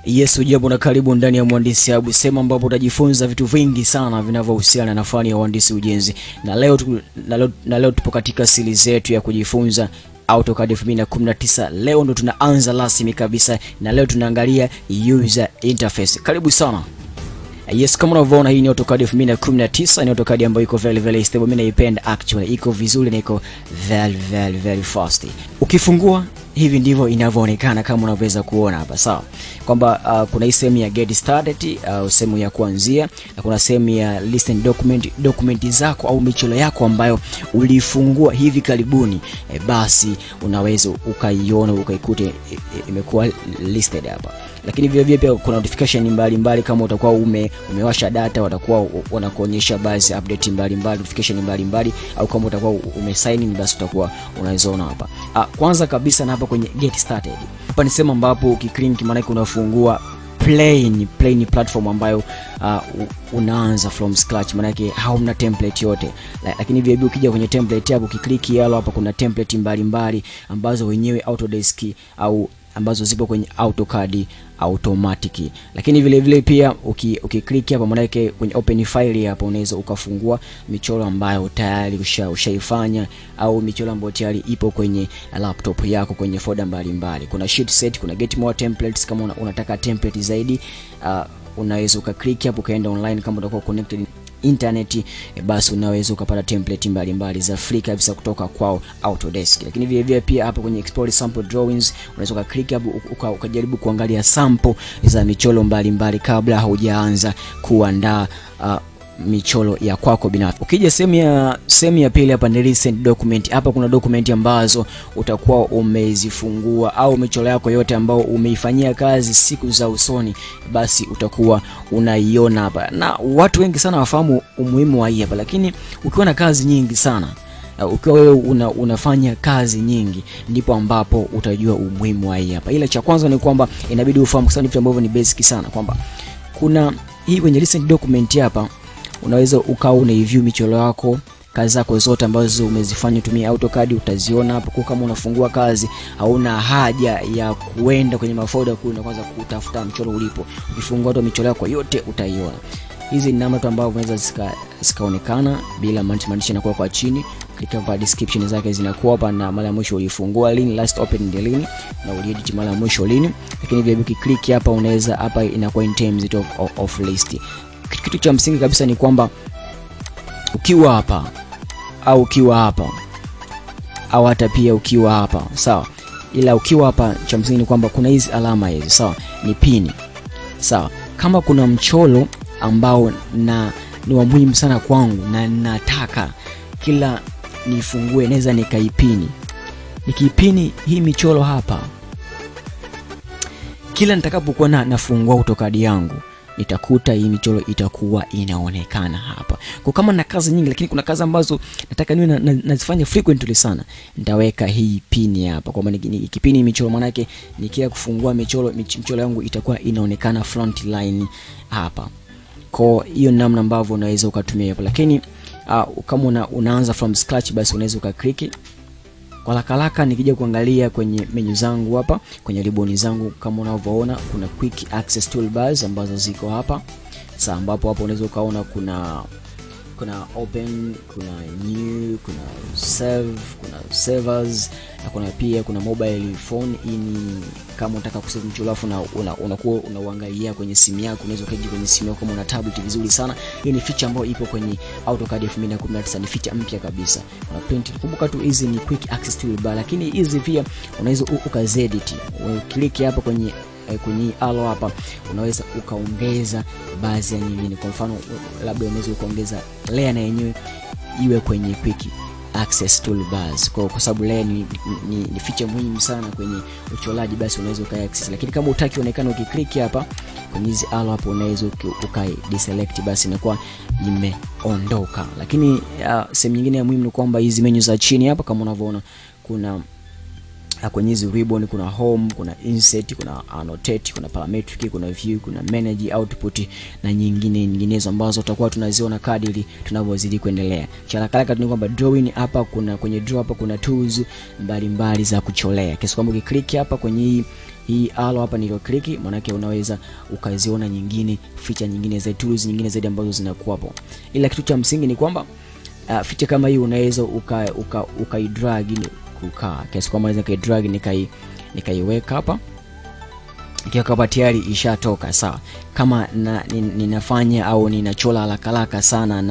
Yes, ujambo na karibu ndani ya Mhandisi Hub, sema ambapo utajifunza vitu vingi sana vinavyohusiana na fani ya uhandisi ujenzi. Na leo tupo katika series yetu ya kujifunza AutoCAD 2019. Leo ndo tunaanza rasmi kabisa na leo tunaangalia user interface. Karibu sana. Yes, kama unavyoona hii ni AutoCAD 2019, ni AutoCAD ambayo iko very stable. Mimi naipenda actually, iko vizuri na iko very fast. Ukifungua hivi ndivyo inavyoonekana kama unaweza kuona hapa, sawa? Kwamba kuna hii sehemu ya get started, sehemu ya kuanzia, na kuna sehemu ya listen document zako au michoro yako ambayo ulifungua hivi karibuni. Basi unaweza ukaiona ukaikute imekuwa listed hapa. Lakini vile pia kuna notification mbalimbali kama utakuwa umewasha data, watakuwa wanakuonyesha baadhi update mbalimbali, notification mbalimbali, au kama utakuwa umesign in basi utakuwa unaziona hapa. Kwanza kabisa na hapa kwenye get started. Hapa ni sehemu ambapo ukiclick maana yake unafungua plain platform ambayo unaanza from scratch, maana yake hauna template yote. Lakini vile ukija kwenye template yako ukiclick yalo hapa kuna template mbalimbali ambazo wenyewe Autodesk au ambazo zipo kwenye AutoCAD automatic. Lakini vile pia ukiclick hapa maana yake kwenye open file hapa unaweza ukafungua michoro ambayo tayari ushaifanya au michoro ambayo tayari ipo kwenye laptop yako kwenye folder mbalimbali. Kuna sheet set, kuna get more templates kama unataka template zaidi. Unaweza ukaclick hapo ukaenda online kama utakuwa connected internet, basi unaweza ukapata template mbalimbali za free kabisa kutoka kwao Autodesk. Lakini vile pia hapa kwenye export sample drawings unaweza ukaclick hapo ukajaribu kuangalia sample za michoro mbalimbali kabla haujaanza kuandaa michoro ya kwako binafsi. Ukija sehemu ya pili hapa ni recent document. Hapa kuna document ambazo utakuwa umezifungua au michoro yako yote ambao umeifanyia kazi siku za usoni, basi utakuwa unaiona hapa. Na watu wengi sana wafahamu umuhimu wa hii hapa, lakini ukiwa na kazi nyingi sana, ukiwa wewe unafanya kazi nyingi, ndipo ambapo utajua umuhimu wa hii hapa. Ila cha kwanza ni kwamba inabidi ufahamu sana vitu ambavyo ni basic sana, kwamba kuna hii kwenye recent document hapa unaweza ukaona review michoro yako, kazi zako zote ambazo umezifanya tumia AutoCAD utaziona hapo. Kwa kama unafungua kazi hauna haja ya kuenda kwenye mafolder kuna kwanza kutafuta mchoro ulipo. Ukifungua tu michoro yako yote utaiona. Hizi ni namna tu ambazo unaweza zikaonekana bila maandishi yanakuwa kwa chini. Click hapa, description zake zinakuwa hapa, na mara ya mwisho ulifungua lini, last open the lini, na uliedit mara ya mwisho lini. Lakini vile ukiclick hapa unaweza hapa inakuwa in terms of list. Kitu cha msingi kabisa ni kwamba ukiwa hapa au hata pia ukiwa hapa, sawa, ila ukiwa hapa cha msingi ni kwamba kuna hizi alama hizi, sawa, ni pin, sawa. Kama kuna mchoro ambao ni wa muhimu sana kwangu na nataka kila nifungue naweza nikaipini, nikipini hii michoro hapa, kila nitakapokuwa nafungua AutoCAD yangu nitakuta hii michoro itakuwa inaonekana hapa. Kwa kama na kazi nyingi lakini kuna kazi ambazo nataka niwe nazifanya frequently sana, nitaweka hii pin hapa. Kwa maana nikipini michoro maana yake nikia kufungua michoro yangu itakuwa inaonekana front line hapa. Kwa hiyo namna ambavyo unaweza ukatumia hapo. Lakini kama unaanza from scratch, basi unaweza ukaclick kwa haraka. Nikija kuangalia kwenye menu zangu hapa, kwenye ribbon zangu kama unavyoona kuna quick access toolbars ambazo ziko hapa. Sasa ambapo hapo unaweza ukaona kuna open, kuna new, kuna save, kuna savers, na kuna mobile phone. Ini kama unataka kusave mchoro alafu unakuwa unauangalia kwenye simu yako, unaweza kaji kwenye simu yako kama una tablet vizuri sana. Hii ni feature ambayo ipo kwenye AutoCAD 2019, ni feature mpya kabisa. Una print, kumbuka tu hizi ni quick access toolbar, lakini hizi pia unaweza ukazedit. Click hapa kwenye arrow hapa, unaweza ukaongeza baadhi ya nyingine. Kwa mfano labda unaweza ukaongeza layer na yenyewe iwe kwenye quick access toolbars, kwa sababu layer ni feature muhimu sana kwenye uchoraji, basi unaweza uka-access. Lakini kama utaki onekana, ukiclick hapa kwenye hizi arrow hapo unaweza uka-deselect, basi inakuwa imeondoka. Lakini sehemu nyingine ya muhimu ni kwamba hizi menu za chini hapa kama unavyoona kuna kwenye hizi ribbon kuna home, kuna insert, kuna annotate, kuna parametric, kuna view, kuna manage output na nyinginezo ambazo tutakuwa tunaziona kadiri tunavyozidi kuendelea. Cha haraka ni kwamba drawing hapa kuna kwenye draw hapa kuna tools mbalimbali za kucholea. Kiasi kwamba ukiclick hapa kwenye hii hii arrow hapa nilio click, maana yake unaweza ukaziona nyingine, feature nyingine za tools nyingine zaidi ambazo zinakuwa hapo. Ila kitu cha msingi ni kwamba feature kama hii unaweza ukaidrag kukaa kiasi kwamba naweza kaidrag nikaiweka hapa, ikiwa hapa tayari ishatoka. Sawa, kama ninafanya au ninachora haraka sana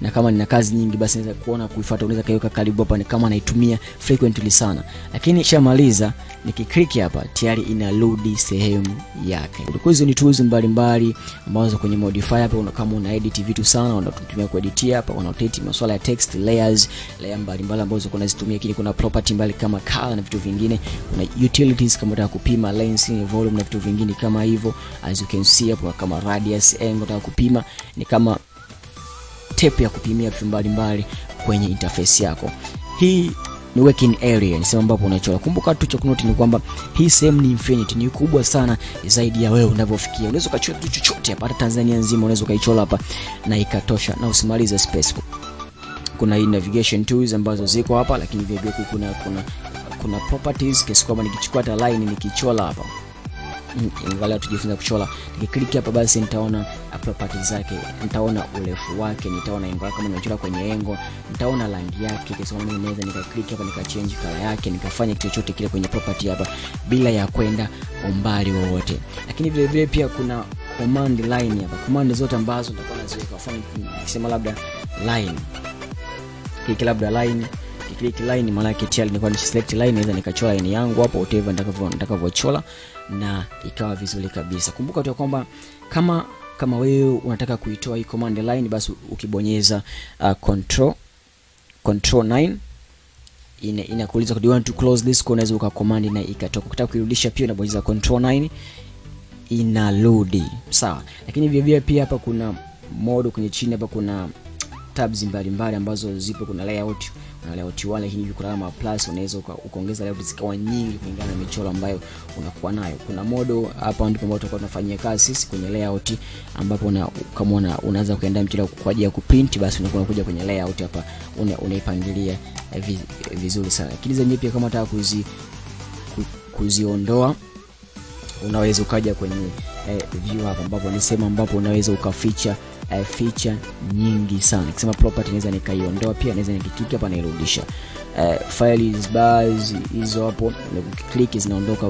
na kama nina kazi nyingi, basi naweza kuona kuifuata, unaweza kaiweka karibu hapa, ni kama naitumia frequently sana. Lakini nishamaliza, nikiklik hapa tayari ina load sehemu yake. Kwa hizo ni tools mbalimbali ambazo kwenye modify hapa, kama una edit vitu sana unatumia ku edit hapa, una rotate masuala ya text, layers mbalimbali ambazo unazitumia. Kile kuna property mbali kama color na vitu vingine, kuna utilities kama unataka kupima length, volume na vitu vingine kama hivyo. As you can see hapo, kama radius, angle unataka kupima, ni kama tape ya kupimia vitu mbalimbali kwenye interface yako. Hii ni working area, ni sehemu ambapo unachora. Kumbuka tu cha kunote ni kwamba hii sehemu ni infinite, ni kubwa sana zaidi ya wewe unavyofikia. Unaweza kuchora kitu chochote hapa, hata Tanzania nzima unaweza ukaichora hapa na ikatosha na usimalize space. Kuna hii navigation tools ambazo ziko hapa, lakini vile vile kuna properties kiasi kwamba nikichukua hata line nikichora hapa, ingawa tujifunza kuchora, nikiklik hapa basi nitaona properties zake, nitaona urefu wake, nitaona angle kama nimechora kwenye angle, nitaona rangi yake. Kwa sababu naweza nikaklik hapa nikachange color yake, nikafanya kitu chochote kile kwenye property hapa bila ya kwenda umbali wowote. Lakini vile vile pia kuna command line hapa, command zote ambazo nitakuwa naziweka. Mfano nikisema labda line, click labda line, click line, maana yake tayari nilikuwa ni select line, naweza nikachora line yangu hapo whatever nitakavyochora na ikawa vizuri kabisa. Kumbuka tu kwamba kama wewe unataka kuitoa hii command line, basi ukibonyeza control 9 inakuuliza do you want to close this, unaweza ukacommand na ikatoka. Ukitaka kuirudisha pia unabonyeza control 9 ina load. Sawa, lakini vile pia hapa kuna mode kwenye chini hapa, kuna tabs mbalimbali ambazo zipo. Kuna layout, kuna layout 1, lakini kuna kama plus, unaweza ukaongeza layout zikawa nyingi kulingana na michoro ambayo unakuwa nayo. Kuna mode hapa ndipo ambapo tutakuwa tunafanyia kazi sisi kwenye layout, ambapo kama unaanza kuenda mchoro kwa ajili ya kuprint, basi unakuja kwenye layout hapa unaipangilia vizuri sana. Lakini zenyewe pia kama unataka kuziondoa, unaweza ukaja kwenye view hapa, ambapo ni sehemu ambapo unaweza ukafeature feature nyingi sana. Nikisema property naweza nikaiondoa, pia naweza nikiklik hapa na irudisha. Files bars hizo hapo ukiklik zinaondoka,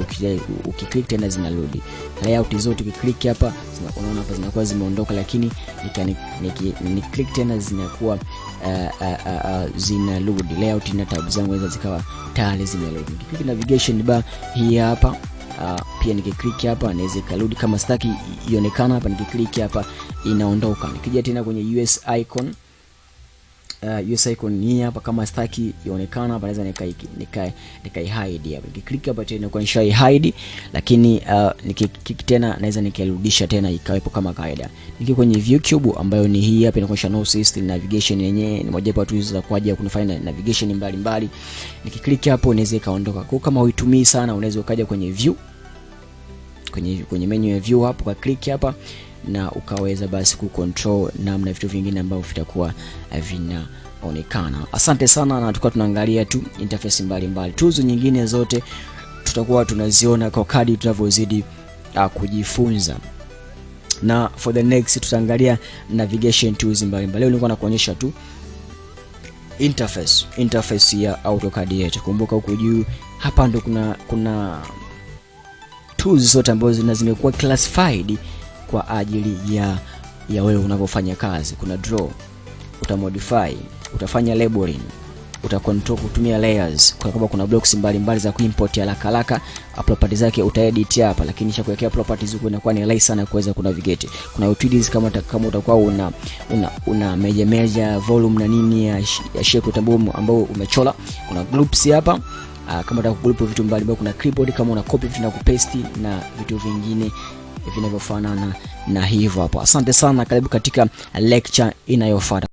ukiklik tena zina load. Layout zote ukiklik hapa unaona hapa zinakuwa zimeondoka, lakini nikiklik tena zinakuwa zina load. Layout na tab zangu hizo zikawa tayari zimeload. Nikiklik navigation bar hii hapa, pia nikiklik hapa naweza kaludi. Kama sitaki ionekana hapa, nikiklik hapa inaondoka. Nikija tena kwenye US icon hii hapa, kama sitaki ionekana hapa naweza nikai hide hapa. Nikiklik hapa tena kwa nishai hide, lakini nikiklik tena naweza nikarudisha tena ikawepo kama kawaida. Niki kwenye view cube ambayo ni hii hapa, inakuwa no system navigation yenyewe ni moja wapo tu za kwa ajili ya kunifanya navigation mbalimbali. Nikiklik hapo inaweza kaondoka. Kwa kama uitumii sana, unaweza ukaja kwenye view, kwenye menu ya view hapo, kwa click hapa na ukaweza basi kucontrol namna vitu vingine ambavyo vitakuwa vinaonekana. Asante sana, na tulikuwa tunaangalia tu interface mbalimbali. Tools nyingine zote tutakuwa tunaziona kwa kadri tunavyozidi kujifunza. Na for the next tutaangalia navigation tools mbalimbali. Leo nilikuwa nakuonyesha tu interface ya AutoCAD yetu. Kumbuka huko juu hapa ndo kuna tools zote ambazo zimekuwa classified kwa ajili ya wewe unavyofanya kazi. Kuna draw, utamodify, utafanya labeling, utacontrol kutumia layers. Kwa sababu kuna blocks mbalimbali za kuimport haraka, properties zake utaedit hapa, lakini kisha kuwekea properties huko inakuwa ni rahisi sana kuweza kunavigate. Kuna utilities kama utakuwa una measure volume na nini ya shape ambao umechora. Kuna groups hapa, kama unataka kugroup vitu mbalimbali. Kuna clipboard kama una copy vitu na kupaste na vitu vingine vinavyofanana na hivyo hapo. Asante sana, karibu katika lecture inayofuata.